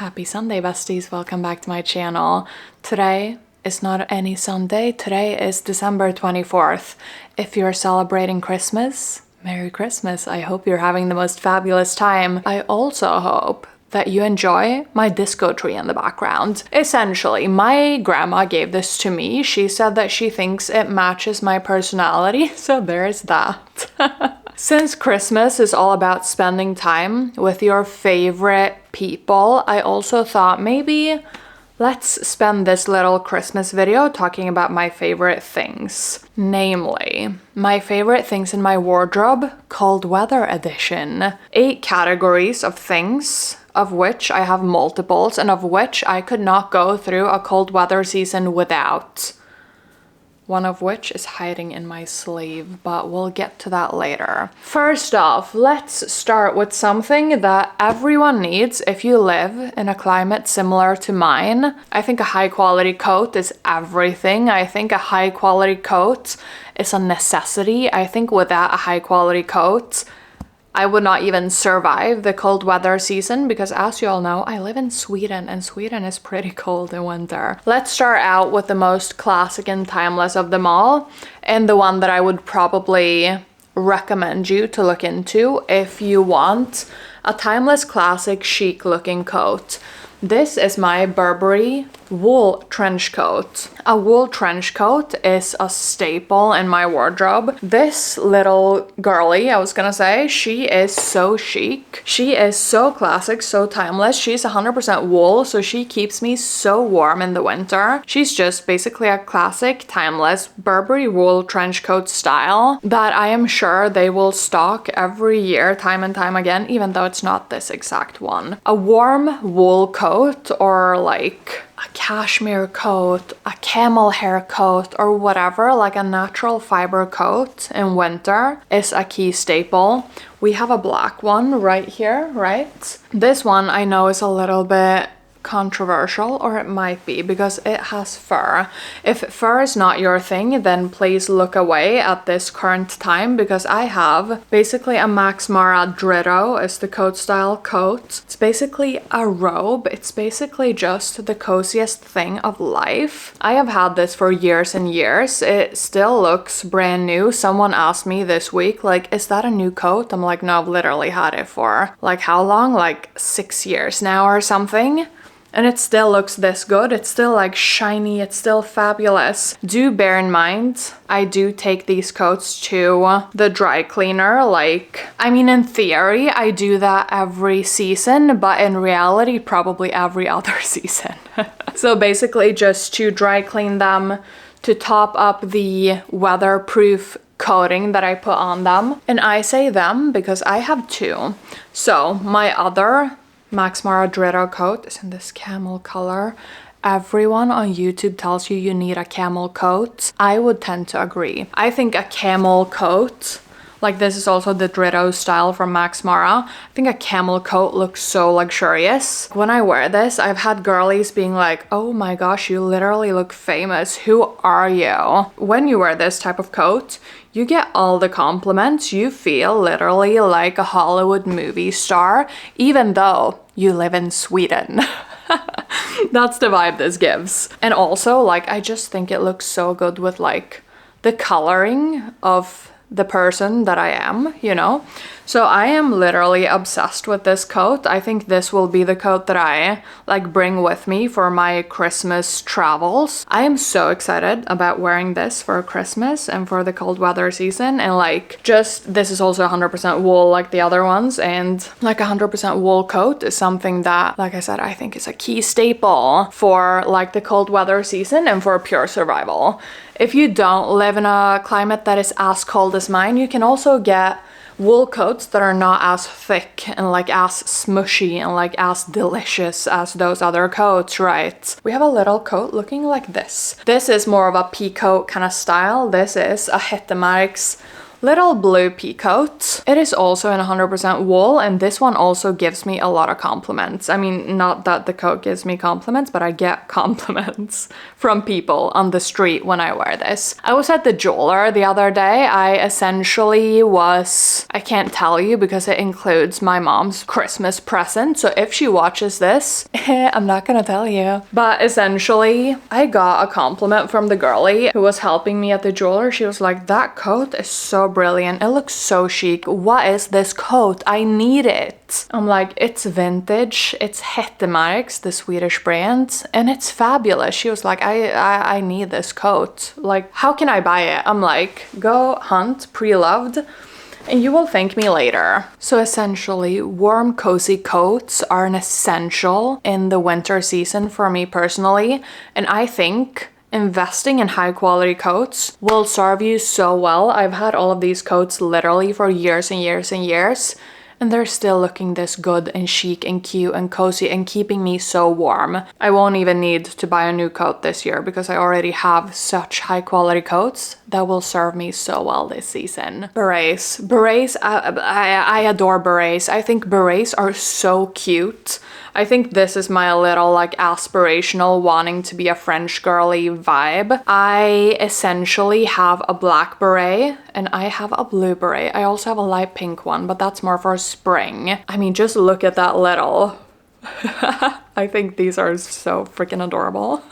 Happy Sunday, besties. Welcome back to my channel. Today is not any Sunday. Today is December 24th. If you're celebrating Christmas, Merry Christmas. I hope you're having the most fabulous time. I also hope that you enjoy my disco tree in the background. Essentially, my grandma gave this to me. She said that she thinks it matches my personality, so there's that. Since Christmas is all about spending time with your favorite people, I also thought maybe let's spend this little Christmas video talking about my favorite things. Namely, my favorite things in my wardrobe, cold weather edition. 8 categories of things, of which I have multiples and of which I could not go through a cold weather season without. One of which is hiding in my sleeve, but we'll get to that later. First off, let's start with something that everyone needs if you live in a climate similar to mine. I think a high quality coat is everything. I think a high quality coat is a necessity. I think without a high quality coat, I would not even survive the cold weather season because, as you all know, I live in Sweden and Sweden is pretty cold in winter. Let's start out with the most classic and timeless of them all, and the one that I would probably recommend you to look into if you want a timeless, classic, chic looking coat. This is my Burberry wool trench coat. A wool trench coat is a staple in my wardrobe. This little girly, I was gonna say, she is so chic. She is so classic, so timeless. She's 100% wool, so she keeps me so warm in the winter. She's just basically a classic, timeless Burberry wool trench coat style that I am sure they will stock every year, time and time again, even though it's not this exact one. A warm wool coat, or like a cashmere coat, a camel hair coat, or whatever, like a natural fiber coat in winter is a key staple. We have a black one right here, right? This one I know is a little bit controversial, or it might be, because it has fur. If fur is not your thing, then please look away at this current time, because I have basically a Max Mara Dritto is the coat style coat. It's basically a robe. It's basically just the coziest thing of life. I have had this for years and years. It still looks brand new. Someone asked me this week, like, is that a new coat? I'm like, no, I've literally had it for like how long? Like 6 years now or something. And it still looks this good. It's still like shiny. It's still fabulous. Do bear in mind, I do take these coats to the dry cleaner. Like, I mean, in theory, I do that every season, but in reality, probably every other season. So basically just to dry clean them, to top up the weatherproof coating that I put on them. And I say them because I have 2. So my other Max Mara Dritto coat is in this camel color. Everyone on YouTube tells you you need a camel coat. I would tend to agree. I think a camel coat, like this is also the Dritto style from Max Mara. I think a camel coat looks so luxurious. When I wear this, I've had girlies being like, oh my gosh, you literally look famous. Who are you? When you wear this type of coat, you get all the compliments. You feel literally like a Hollywood movie star, even though you live in Sweden. That's the vibe this gives. And also, like, I just think it looks so good with like the coloring of the person that I am, you know? So I am literally obsessed with this coat. I think this will be the coat that I like bring with me for my Christmas travels. I am so excited about wearing this for Christmas and for the cold weather season. And like, just, this is also 100% wool like the other ones. And like 100% wool coat is something that, like I said, I think is a key staple for like the cold weather season and for pure survival. If you don't live in a climate that is as cold as mine, you can also get wool coats that are not as thick and like as smushy and like as delicious as those other coats, right? We have a little coat looking like this. This is more of a peacoat kind of style. This is a Hettemarks little blue pea coat. It is also in 100% wool, and this one also gives me a lot of compliments. I mean, not that the coat gives me compliments, but I get compliments from people on the street when I wear this. I was at the jeweler the other day. I essentially was, I can't tell you because it includes my mom's Christmas present, so if she watches this, I'm not gonna tell you. But essentially, I got a compliment from the girlie who was helping me at the jeweler. She was like, that coat is so brilliant. It looks so chic. What is this coat? I need it. I'm like, it's vintage. It's Hettemarks, the Swedish brand, and it's fabulous. She was like, I need this coat. Like, how can I buy it? I'm like, go hunt pre-loved and you will thank me later. So essentially, warm, cozy coats are an essential in the winter season for me personally, and I think investing in high quality coats will serve you so well. I've had all of these coats literally for years and years and years, and they're still looking this good and chic and cute and cozy and keeping me so warm. I won't even need to buy a new coat this year because I already have such high quality coats that will serve me so well this season. Berets. Berets, I adore berets. I think berets are so cute. I think this is my little like aspirational wanting to be a French girly vibe. I essentially have a black beret and I have a blue beret. I also have a light pink one, but that's more for spring. I mean, just look at that little. I think these are so freaking adorable.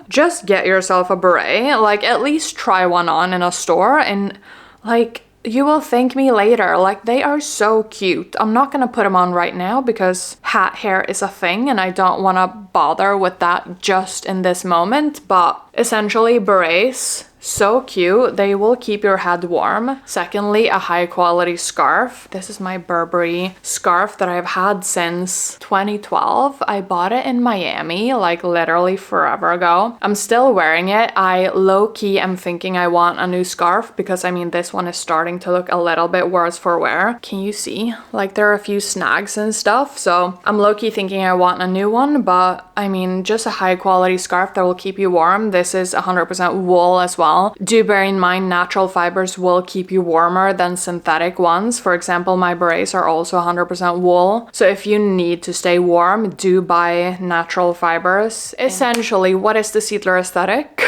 Just get yourself a beret, like at least try one on in a store and like you will thank me later. Like they are so cute. I'm not gonna put them on right now because hat hair is a thing and I don't want to bother with that just in this moment, but essentially berets, so cute. They will keep your head warm. Secondly, a high quality scarf. This is my Burberry scarf that I've had since 2012. I bought it in Miami, like literally forever ago. I'm still wearing it. I low-key am thinking I want a new scarf because I mean, this one is starting to look a little bit worse for wear. Can you see? Like there are a few snags and stuff. So I'm low-key thinking I want a new one, but I mean, just a high quality scarf that will keep you warm. This is 100% wool as well. Do bear in mind natural fibers will keep you warmer than synthetic ones. For example, my berets are also 100% wool. So if you need to stay warm, do buy natural fibers. Essentially, what is the Siedler aesthetic?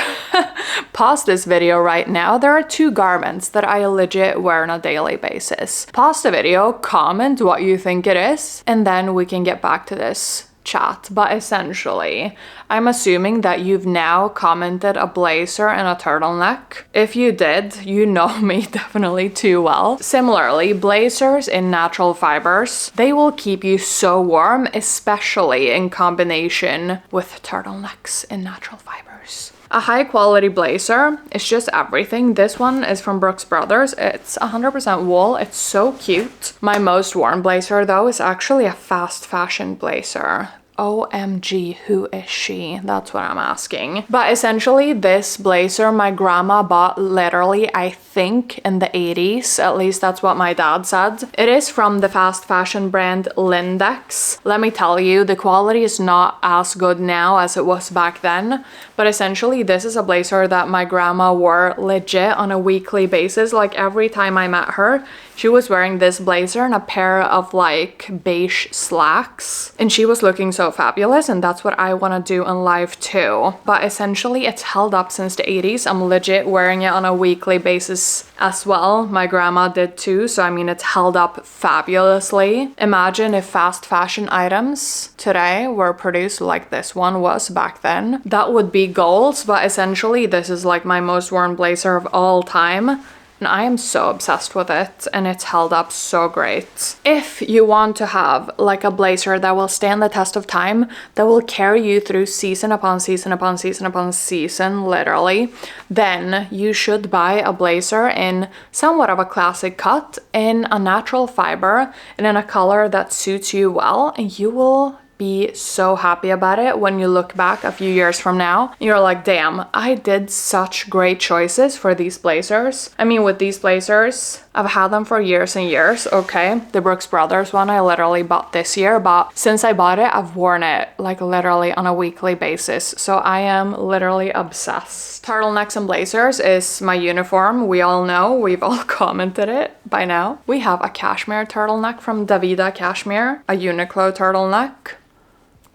Pause this video right now. There are 2 garments that I legit wear on a daily basis. Pause the video, comment what you think it is, and then we can get back to this chat. But essentially, I'm assuming that you've now commented a blazer and a turtleneck. If you did, you know me definitely too well. Similarly, blazers in natural fibers, they will keep you so warm, especially in combination with turtlenecks in natural fibers. A high quality blazer is just everything. This one is from Brooks Brothers. It's 100% wool. It's so cute. My most worn blazer though is actually a fast fashion blazer. OMG, who is she? That's what I'm asking. But essentially this blazer my grandma bought literally, I think in the 80s, at least that's what my dad said. It is from the fast fashion brand Lindex. Let me tell you, the quality is not as good now as it was back then, but essentially this is a blazer that my grandma wore legit on a weekly basis. Like every time I met her, she was wearing this blazer and a pair of like beige slacks, and she was looking so fabulous, and that's what I want to do in life too. But essentially it's held up since the 80s. I'm legit wearing it on a weekly basis as well. My grandma did too, so I mean it's held up fabulously. Imagine if fast fashion items today were produced like this one was back then. That would be goals. But essentially this is like my most worn blazer of all time. And I am so obsessed with it, and it's held up so great. If you want to have like a blazer that will stand the test of time, that will carry you through season upon season upon season upon season, literally, then you should buy a blazer in somewhat of a classic cut, in a natural fiber, and in a color that suits you well, and you will be so happy about it when you look back a few years from now. You're like, damn, I did such great choices for these blazers. I mean, with these blazers, I've had them for years and years, okay? The Brooks Brothers one I literally bought this year, but since I bought it, I've worn it like literally on a weekly basis. So I am literally obsessed. Turtlenecks and blazers is my uniform. We all know, we've all commented it by now. We have a cashmere turtleneck from Davida Cashmere, a Uniqlo turtleneck,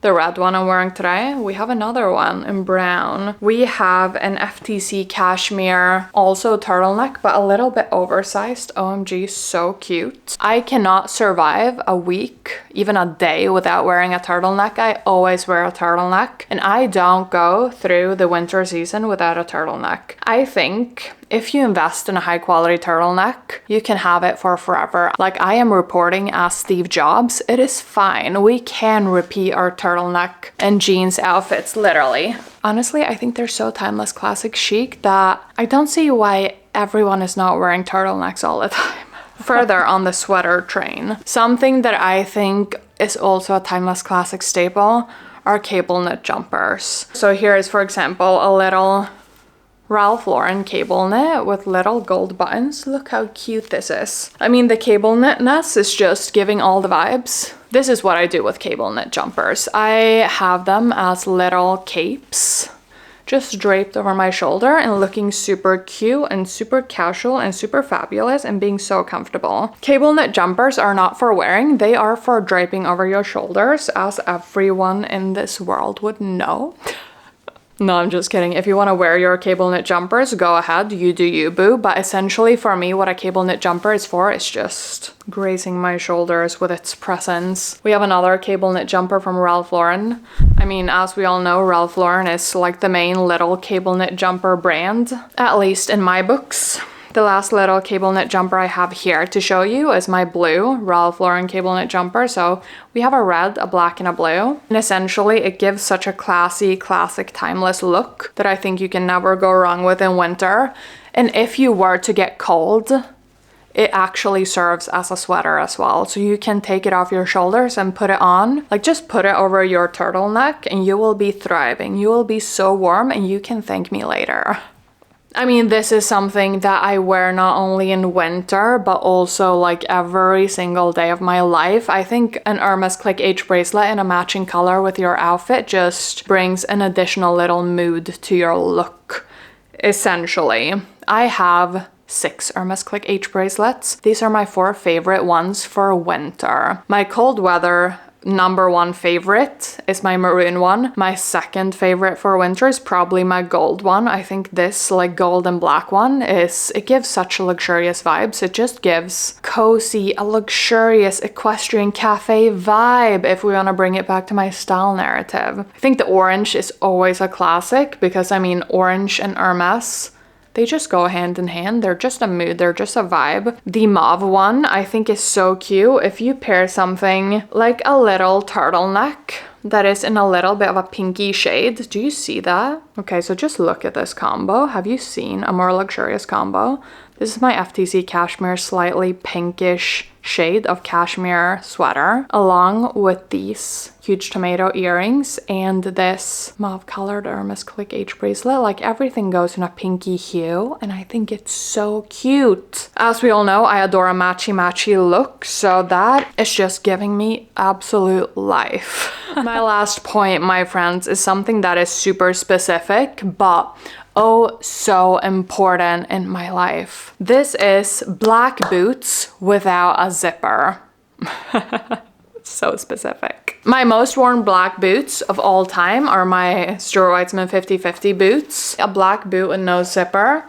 the red one I'm wearing today. We have another one in brown. We have an FTC cashmere, also turtleneck, but a little bit oversized. OMG, so cute. I cannot survive a week, even a day, without wearing a turtleneck. I always wear a turtleneck, and I don't go through the winter season without a turtleneck. I think if you invest in a high quality turtleneck, you can have it for forever. Like I am reporting as Steve Jobs, it is fine. We can repeat our turtleneck and jeans outfits, literally. Honestly, I think they're so timeless, classic chic that I don't see why everyone is not wearing turtlenecks all the time. Further on the sweater train, something that I think is also a timeless classic staple are cable knit jumpers. So here is, for example, a little Ralph Lauren cable knit with little gold buttons. Look how cute this is. I mean, the cable knitness is just giving all the vibes. This is what I do with cable knit jumpers. I have them as little capes, just draped over my shoulder and looking super cute and super casual and super fabulous and being so comfortable. Cable knit jumpers are not for wearing, they are for draping over your shoulders, as everyone in this world would know. No, I'm just kidding. If you want to wear your cable knit jumpers, go ahead, you do you, boo. But essentially for me, what a cable knit jumper is for is just gracing my shoulders with its presence. We have another cable knit jumper from Ralph Lauren. I mean, as we all know, Ralph Lauren is like the main little cable knit jumper brand, at least in my books. The last little cable knit jumper I have here to show you is my blue Ralph Lauren cable knit jumper. So we have a red, a black, and a blue. And essentially it gives such a classy, classic, timeless look that I think you can never go wrong with in winter. And if you were to get cold, it actually serves as a sweater as well. So you can take it off your shoulders and put it on. Like just put it over your turtleneck and you will be thriving. You will be so warm and you can thank me later. I mean, this is something that I wear not only in winter, but also like every single day of my life. I think an Hermès Clic H bracelet in a matching color with your outfit just brings an additional little mood to your look, essentially. I have 6 Hermès Clic H bracelets. These are my 4 favorite ones for winter. My cold weather number 1 favorite is my maroon one. My second favorite for winter is probably my gold one. I think this like gold and black one it gives such luxurious vibes. It just gives cozy, a luxurious equestrian cafe vibe, if we want to bring it back to my style narrative. I think the orange is always a classic because I mean, orange and Hermès, they just go hand in hand. They're just a mood, they're just a vibe. The mauve one I think is so cute. If you pair something like a little turtleneck that is in a little bit of a pinky shade. Do you see that? Okay, so just look at this combo. Have you seen a more luxurious combo? This is my FTC cashmere slightly pinkish shade of cashmere sweater, along with these huge tomato earrings and this mauve colored Hermès Clic H bracelet. Like everything goes in a pinky hue and I think it's so cute. As we all know, I adore a matchy look, so that is just giving me absolute life. My last point, my friends, is something that is super specific, but oh so important in my life. This is black boots without a zipper. So specific. My most worn black boots of all time are my Stuart Weitzman 50/50 boots. A black boot with no zipper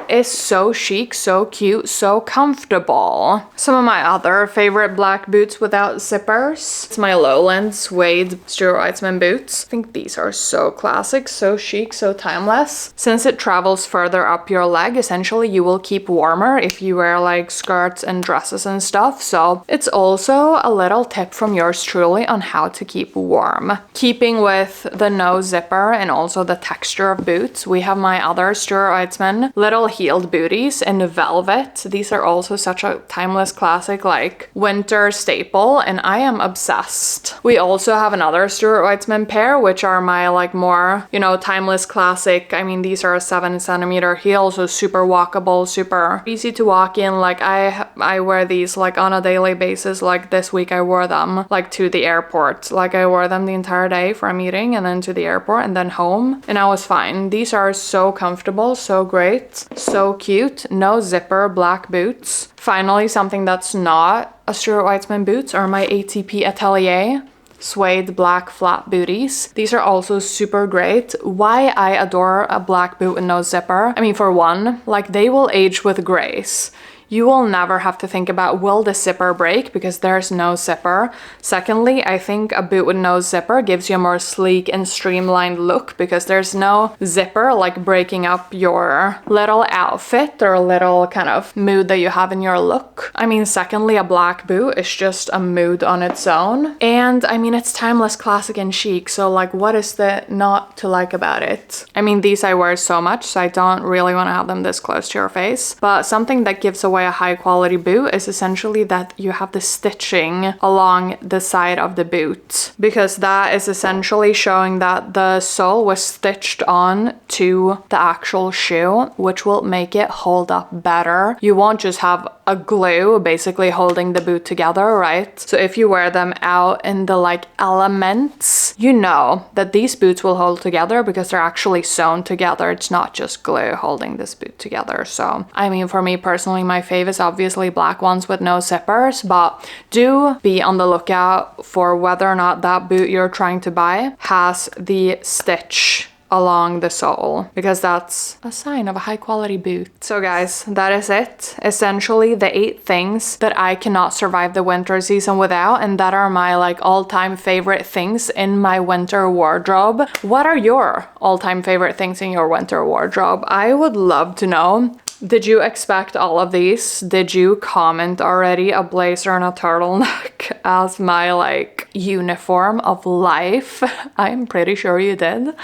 is so chic, so cute, so comfortable. Some of my other favorite black boots without zippers, it's my Lowland suede Stuart Weitzman boots. I think these are so classic, so chic, so timeless. Since it travels further up your leg, essentially you will keep warmer if you wear like skirts and dresses and stuff. So it's also a little tip from yours truly on how to keep warm. Keeping with the no zipper and also the texture of boots, we have my other Stuart Weitzman little heeled booties in velvet. These are also such a timeless classic, like winter staple, and I am obsessed. We also have another Stuart Weitzman pair, which are my like more, you know, timeless classic. I mean, these are a 7-centimeter heel, so super walkable, super easy to walk in. Like I wear these like on a daily basis. Like this week I wore them like to the airport. Like I wore them the entire day for a meeting and then to the airport and then home, and I was fine. These are so comfortable, so great, so cute. No zipper, black boots. Finally, something that's not a Stuart Weitzman boots are my ATP Atelier suede black flat booties. These are also super great. Why I adore a black boot with no zipper? I mean, for one, like they will age with grace. You will never have to think about, will the zipper break, because there's no zipper. Secondly, I think a boot with no zipper gives you a more sleek and streamlined look because there's no zipper like breaking up your little outfit or little kind of mood that you have in your look. I mean, secondly, a black boot is just a mood on its own. And I mean, it's timeless, classic, and chic. So like, what is the not to like about it? I mean, these I wear so much, so I don't really want to have them this close to your face. But something that gives away a high quality boot is essentially that you have the stitching along the side of the boot, because that is essentially showing that the sole was stitched on to the actual shoe, which will make it hold up better. You won't just have a glue basically holding the boot together, right? So if you wear them out in the like elements, you know that these boots will hold together because they're actually sewn together. It's not just glue holding this boot together. So I mean, for me personally, my fave is obviously black ones with no zippers, but do be on the lookout for whether or not that boot you're trying to buy has the stitch along the sole, because that's a sign of a high quality boot. So guys, that is it. Essentially the 8 things that I cannot survive the winter season without, and that are my like all-time favorite things in my winter wardrobe. What are your all-time favorite things in your winter wardrobe? I would love to know. Did you expect all of these? Did you comment already a blazer and a turtleneck as my like uniform of life? I'm pretty sure you did.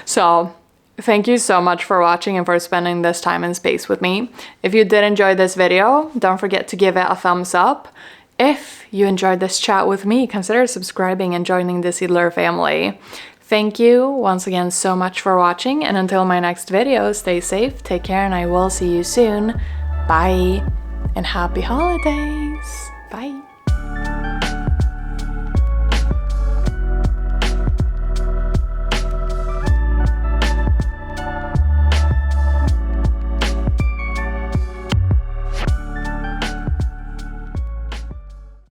So thank you so much for watching and for spending this time and space with me. If you did enjoy this video, don't forget to give it a thumbs up. If you enjoyed this chat with me, consider subscribing and joining the Siedler family. Thank you once again so much for watching, and until my next video, stay safe, take care, and I will see you soon. Bye, and happy holidays!